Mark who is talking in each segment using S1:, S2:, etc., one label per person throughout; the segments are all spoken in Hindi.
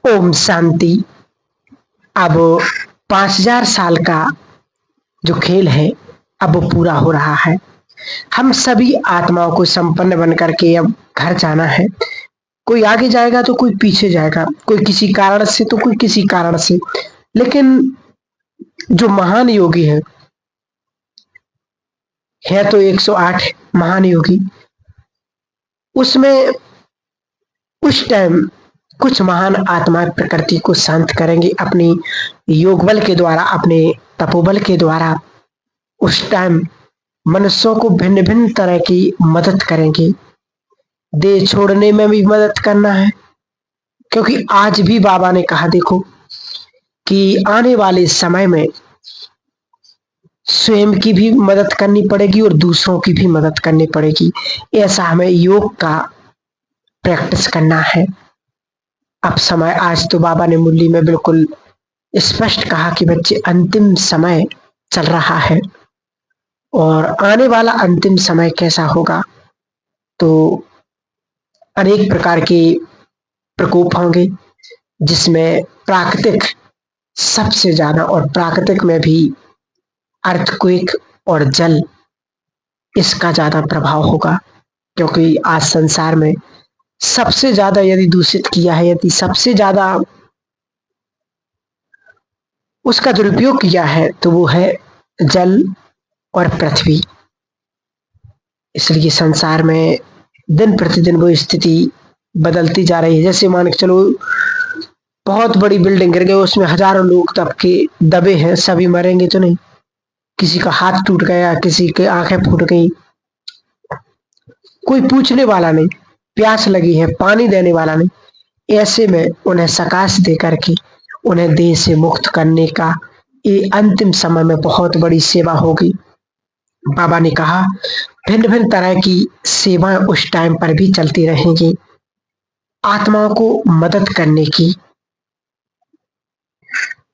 S1: ओम शांति। अब 5000 साल का जो खेल है अब वो पूरा हो रहा है। हम सभी आत्माओं को संपन्न बन करके अब घर जाना है। कोई आगे जाएगा तो कोई पीछे जाएगा, कोई किसी कारण से तो कोई किसी कारण से। लेकिन जो महान योगी है तो 108 महान योगी, उसमें उस टाइम कुछ महान आत्मा प्रकृति को शांत करेंगे अपनी योग बल के द्वारा, अपने तपोबल के द्वारा। उस टाइम मनुष्यों को भिन्न भिन्न तरह की मदद करेंगे। देह छोड़ने में भी मदद करना है, क्योंकि आज भी बाबा ने कहा देखो कि आने वाले समय में स्वयं की भी मदद करनी पड़ेगी और दूसरों की भी मदद करनी पड़ेगी। ऐसा हमें योग का प्रैक्टिस करना है। अब समय, आज तो बाबा ने मुरली में बिल्कुल स्पष्ट कहा कि बच्चे अंतिम समय चल रहा है और आने वाला अंतिम समय कैसा होगा, तो अनेक प्रकार के प्रकोप होंगे जिसमें प्राकृतिक सबसे ज्यादा, और प्राकृतिक में भी अर्थक्वेक और जल, इसका ज्यादा प्रभाव होगा। क्योंकि आज संसार में सबसे ज्यादा यदि दूषित किया है, यदि सबसे ज्यादा उसका दुरुपयोग किया है तो वो है जल और पृथ्वी। इसलिए संसार में दिन प्रतिदिन वो स्थिति बदलती जा रही है। जैसे मान के चलो बहुत बड़ी बिल्डिंग गिर गई, उसमें हजारों लोग दबे हैं, सभी मरेंगे तो नहीं। किसी का हाथ टूट गया, किसी की आंखें फूट गई, कोई पूछने वाला नहीं। प्यास लगी है, पानी देने वाला नहीं। ऐसे में उन्हें सकाश दे करके उन्हें देह से मुक्त करने का ये अंतिम समय में बहुत बड़ी सेवा होगी। बाबा ने कहा भिन्न भिन्न तरह की सेवाएं उस टाइम पर भी चलती रहेंगी, आत्माओं को मदद करने की।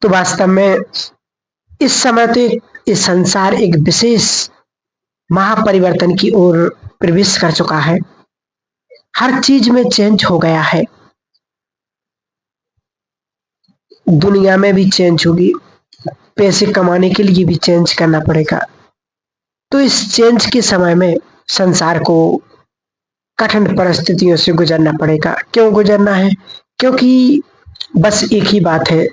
S1: तो वास्तव में इस समय तो ये संसार एक विशेष महापरिवर्तन की ओर प्रवेश कर चुका है। हर चीज में चेंज हो गया है, दुनिया में भी चेंज होगी, पैसे कमाने के लिए भी चेंज करना पड़ेगा। तो इस चेंज के समय में संसार को कठिन परिस्थितियों से गुजरना पड़ेगा। क्यों गुजरना है? क्योंकि बस एक ही बात है,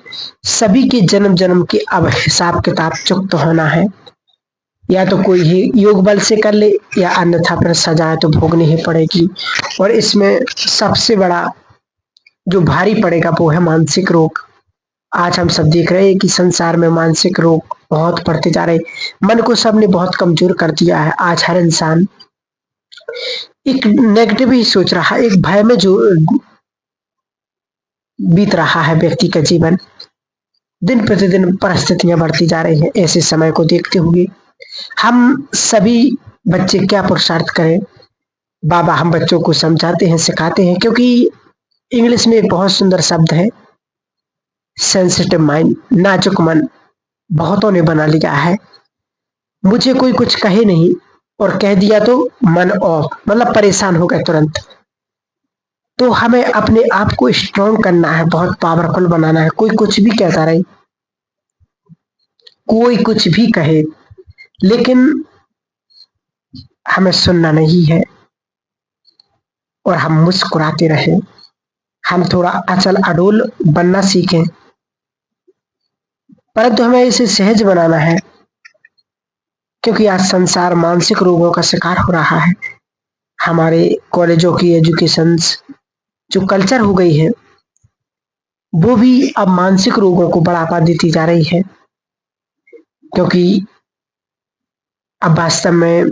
S1: सभी के जन्म जन्म के अब हिसाब किताब चुकता होना है। या तो कोई ही योग बल से कर ले या अन्यथा फिर सजा तो भोगनी ही पड़ेगी। और इसमें सबसे बड़ा जो भारी पड़ेगा वो है मानसिक रोग। आज हम सब देख रहे हैं कि संसार में मानसिक रोग बहुत बढ़ते जा रहे। मन को सबने बहुत कमजोर कर दिया है। आज हर इंसान एक नेगेटिव ही सोच रहा है, एक भय में जो बीत रहा है व्यक्ति का जीवन। दिन प्रतिदिन परिस्थितियां बढ़ती जा रही हैं। ऐसे समय को देखते हुए हम सभी बच्चे क्या पुरुषार्थ करें। बाबा हम बच्चों को समझाते हैं, सिखाते हैं, क्योंकि इंग्लिश में एक बहुत सुंदर शब्द है सेंसिटिव माइंड, नाजुक मन बहुतों ने बना लिया है। मुझे कोई कुछ कहे नहीं और कह दिया तो मन ऑफ, मतलब परेशान हो गए तुरंत। तो हमें अपने आप को स्ट्रॉन्ग करना है, बहुत पावरफुल बनाना है। कोई कुछ भी कहता रहे, कोई कुछ भी कहे, लेकिन हमें सुनना नहीं है और हम मुस्कुराते रहें। हम थोड़ा अचल अडोल बनना सीखें, परंतु हमें इसे सहज बनाना है। क्योंकि आज संसार मानसिक रोगों का शिकार हो रहा है। हमारे कॉलेजों की एजुकेशन जो कल्चर हो गई है वो भी अब मानसिक रोगों को बढ़ावा देती जा रही है। क्योंकि अब वास्तव में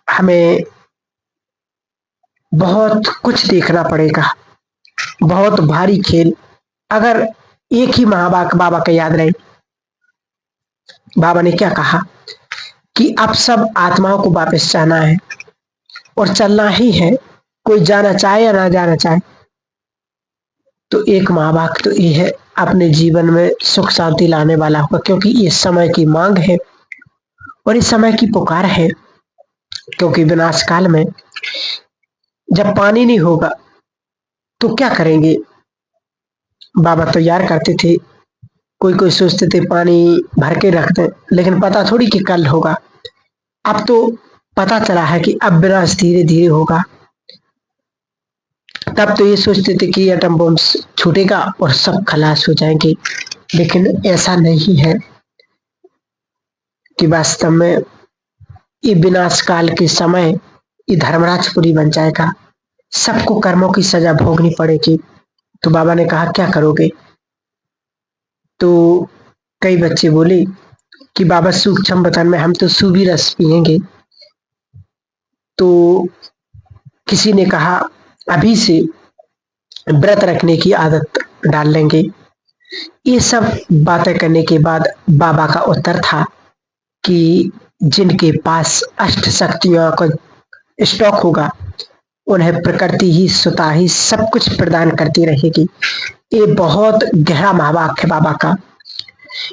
S1: हमें बहुत कुछ देखना पड़ेगा, बहुत भारी खेल। अगर एक ही बाबा का याद रहे, बाबा ने क्या कहा कि अब सब आत्माओं को वापस जाना है और चलना ही है, कोई जाना चाहे या ना जाना चाहे। तो एक महावाक्य तो ये है, अपने जीवन में सुख शांति लाने वाला होगा। क्योंकि ये समय की मांग है और इस समय की पुकार है। क्योंकि विनाश काल में जब पानी नहीं होगा तो क्या करेंगे? बाबा तैयार करते थे। कोई कोई सोचते थे पानी भर के रख दें, लेकिन पता थोड़ी कि कल होगा। अब तो पता चला है कि अब विनाश धीरे धीरे होगा। तब तो ये सोचते थे कि एटम बम छूटेगा और सब खलास हो जाएंगे, लेकिन ऐसा नहीं है कि वास्तव में ये विनाश काल के समय ये धर्मराजपुरी बन जाएगा, सबको कर्मों की सजा भोगनी पड़ेगी। तो बाबा ने कहा क्या करोगे? तो कई बच्चे बोले कि बाबा सूक्ष्म बतन में हम तो सूबी रस पियेंगे। तो किसी ने कहा अभी से व्रत रखने की आदत डाल लेंगे। ये सब बातें करने के बाद बाबा का उत्तर था कि जिनके पास अष्ट शक्तियों का स्टॉक होगा उन्हें प्रकृति ही स्वतः ही सब कुछ प्रदान करती रहेगी। ये बहुत गहरा महावाक्य है बाबा का।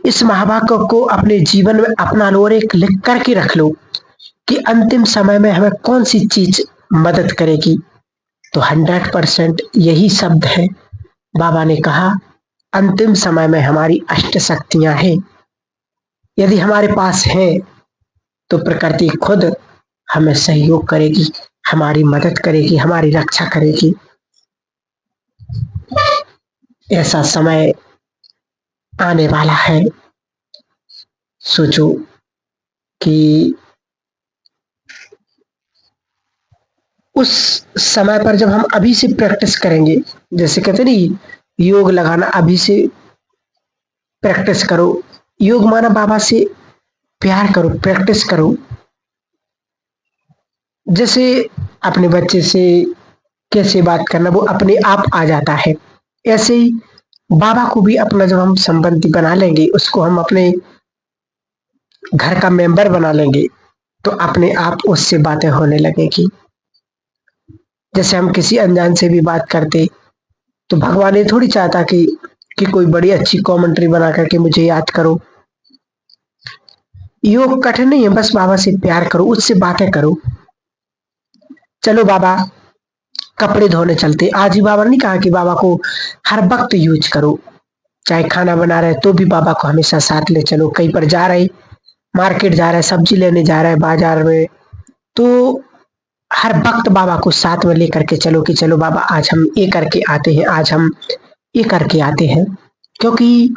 S1: इस महावाक्य को अपने जीवन में अपना लो और एक लिख करके रख लो कि अंतिम समय में हमें कौन सी चीज मदद करेगी। तो 100% यही शब्द है। बाबा ने कहा अंतिम समय में हमारी अष्ट शक्तियां हैं, यदि हमारे पास है तो प्रकृति खुद हमें सहयोग करेगी, हमारी मदद करेगी, हमारी रक्षा करेगी। ऐसा समय आने वाला है। सोचो कि उस समय पर जब हम अभी से प्रैक्टिस करेंगे, जैसे कहते नहीं योग लगाना, अभी से प्रैक्टिस करो। योग माना बाबा से प्यार करो, प्रैक्टिस करो। जैसे अपने बच्चे से कैसे बात करना वो अपने आप आ जाता है, ऐसे ही बाबा को भी अपना जब हम संबंधी बना लेंगे, उसको हम अपने घर का मेंबर बना लेंगे, तो अपने आप उससे बातें होने लगेगी। जैसे हम किसी अनजान से भी बात करते तो भगवान ये थोड़ी चाहता कि कोई बड़ी अच्छी कमेंट्री बना करके मुझे याद करो। योग कठिन नहीं है, बस बाबा से प्यार करो, उससे बातें करो। चलो बाबा कपड़े धोने चलते। आज ही बाबा ने नहीं कहा कि बाबा को हर वक्त यूज करो, चाहे खाना बना रहे तो भी बाबा को हमेशा साथ ले चलो। कहीं पर जा रहे, मार्केट जा रहे, सब्जी लेने जा रहे बाजार में, तो हर वक्त बाबा को साथ में लेकर के चलो कि चलो बाबा आज हम ये करके आते हैं, आज हम ये करके आते हैं। क्योंकि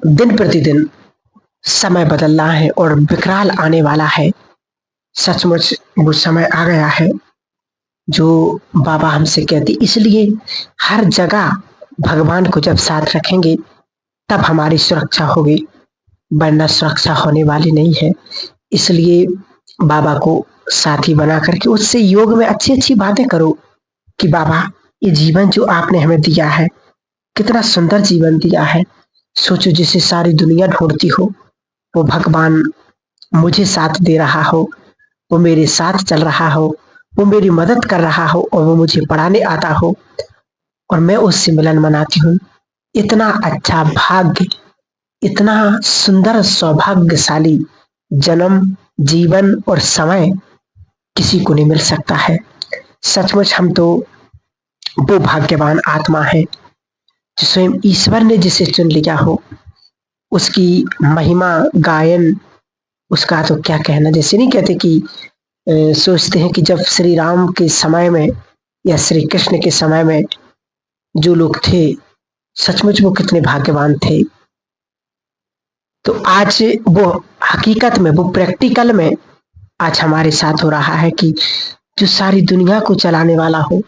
S1: दिन प्रतिदिन समय बदल रहा है और विकराल आने वाला है। सचमुच वो समय आ गया है जो बाबा हमसे कहते, इसलिए हर जगह भगवान को जब साथ रखेंगे तब हमारी सुरक्षा होगी, वरना सुरक्षा होने वाली नहीं है। इसलिए बाबा को साथी बना करके उससे योग में अच्छी अच्छी बातें करो कि बाबा ये जीवन जो आपने हमें दिया है कितना सुंदर जीवन दिया है। सोचो जिसे सारी दुनिया ढूंढती हो वो भगवान मुझे साथ दे रहा हो, वो मेरे साथ चल रहा हो, वो मेरी मदद कर रहा हो और वो मुझे पढ़ाने आता हो और मैं उससे मिलन मनाती हूँ। इतना अच्छा भाग्य, इतना सुंदर सौभाग्यशाली जन्म, जीवन और समय किसी को नहीं मिल सकता है। सचमुच हम तो वो भाग्यवान आत्मा है जो स्वयं ईश्वर ने जिसे चुन लिया हो। उसकी महिमा गायन, उसका तो क्या कहना। जैसे नहीं कहते कि सोचते हैं कि जब श्री राम के समय में या श्री कृष्ण के समय में जो लोग थे सचमुच वो कितने भाग्यवान थे। तो आज वो हकीकत में, वो प्रैक्टिकल में आज हमारे साथ हो रहा है कि जो सारी दुनिया को चलाने वाला हो,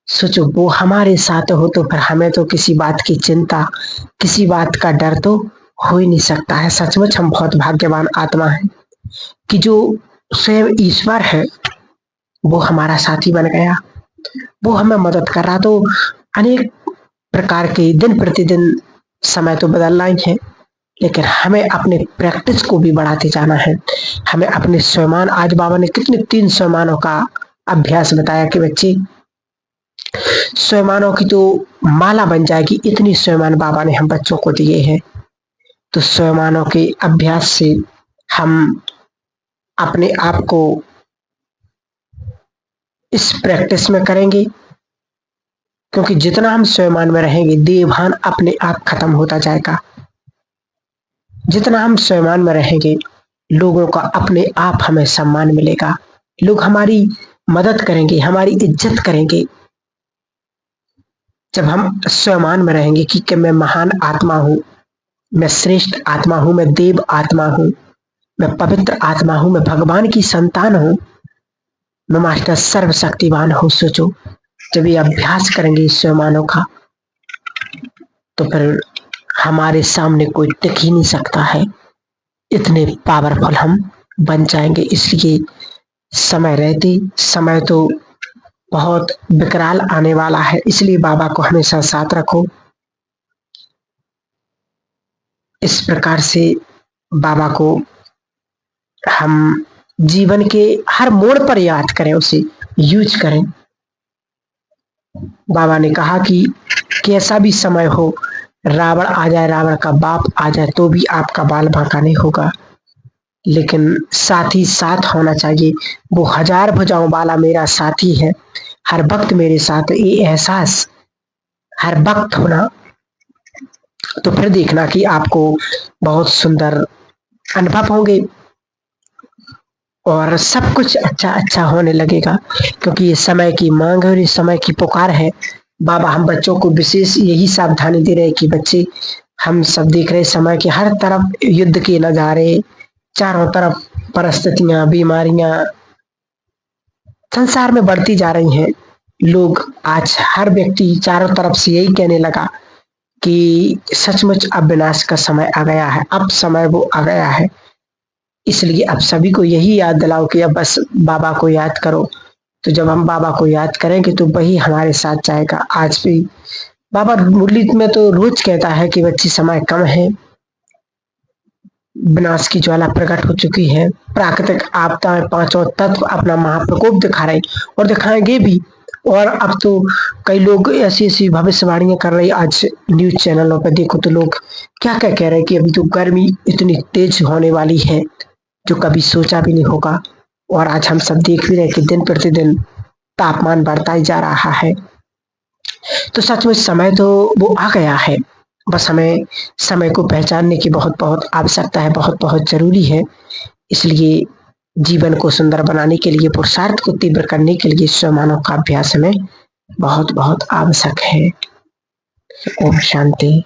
S1: सोचो वो हमारे साथ हो तो फिर हमें तो किसी बात की चिंता, किसी बात का डर तो हो ही नहीं सकता है। सचमुच हम बहुत भाग्यवान आत्मा है कि जो स्वयं ईश्वर है वो हमारा साथी बन गया, वो हमें मदद कर रहा। तो अनेक प्रकार के दिन प्रतिदिन समय तो बदलना ही है, लेकिन हमें अपने प्रैक्टिस को भी बढ़ाते जाना है। हमें अपने स्वयमान, आज बाबा ने कितने 3 स्वयमानों का अभ्यास बताया कि बच्चे स्वयमानों की तो माला बन जाएगी, इतनी स्वयमान बाबा ने हम बच्चों को दिए हैं। तो स्वयमानों के अभ्यास से हम अपने आप को इस प्रैक्टिस में करेंगे क्योंकि जितना हम स्वयंमान में रहेंगे देहभान अपने आप खत्म होता जाएगा। जितना हम स्वयंमान में रहेंगे लोगों का अपने आप हमें सम्मान मिलेगा, लोग हमारी मदद करेंगे, हमारी इज्जत करेंगे। जब हम स्वयंमान में रहेंगे कि मैं महान आत्मा हूं, मैं श्रेष्ठ आत्मा हूं, मैं देव आत्मा हूं, मैं पवित्र आत्मा हूं, मैं भगवान की संतान हूं, मैं मास्टर सर्वशक्तिवान हूं। सोचो, जब ये अभ्यास करेंगे इस स्वयंमानों का, तो फिर हमारे सामने कोई टिक ही नहीं सकता है। इतने पावरफुल हम बन जाएंगे। इसलिए समय रहते, समय तो बहुत विकराल आने वाला है, इसलिए बाबा को हमेशा साथ रखो। इस प्रकार से बाबा को हम जीवन के हर मोड़ पर याद करें, उसे यूज करें। बाबा ने कहा कि कैसा भी समय हो, रावण आ जाए, रावण का बाप आ जाए, तो भी आपका बाल बांका नहीं होगा, लेकिन साथी साथ होना चाहिए। वो हजार भुजाओं वाला मेरा साथी है, हर वक्त मेरे साथ, ये एहसास हर वक्त होना। तो फिर देखना कि आपको बहुत सुंदर अनुभव होंगे और सब कुछ अच्छा अच्छा होने लगेगा, क्योंकि ये समय की मांग है और ये समय की पुकार है। बाबा हम बच्चों को विशेष यही सावधानी दे रहे हैं कि बच्चे, हम सब देख रहे समय के हर तरफ युद्ध के नजारे, चारों तरफ परिस्थितियां, बीमारियां संसार में बढ़ती जा रही हैं। लोग आज हर व्यक्ति चारों तरफ से यही कहने लगा कि सचमुच अब विनाश का समय आ गया है, अब समय वो आ गया है। इसलिए अब सभी को यही याद दिलाओ कि अब बस बाबा को याद करो। तो जब हम बाबा को याद करेंगे तो वही हमारे साथ जाएगा। आज भी बाबा मुरली में तो रोज कहता है कि बच्ची समय कम है, विनाश की ज्वाला प्रकट हो चुकी है, प्राकृतिक आपदाएं, पांचों तत्व अपना महाप्रकोप दिखा रहे और दिखाएंगे भी। और अब तो कई लोग ऐसी ऐसी भविष्यवाणियां कर रहे, आज न्यूज चैनलों पर देखो तो लोग क्या क्या कह रहे हैं कि अभी तो गर्मी इतनी तेज होने वाली है जो कभी सोचा भी नहीं होगा। और आज हम सब देख भी रहे कि दिन प्रतिदिन तापमान बढ़ता ही जा रहा है। तो सच में समय तो वो आ गया है, बस हमें समय को पहचानने की बहुत बहुत आवश्यकता है, बहुत बहुत जरूरी है। इसलिए जीवन को सुंदर बनाने के लिए, पुरुषार्थ को तीव्र करने के लिए स्वमानव का अभ्यास हमें बहुत बहुत आवश्यक है। ओम शांति।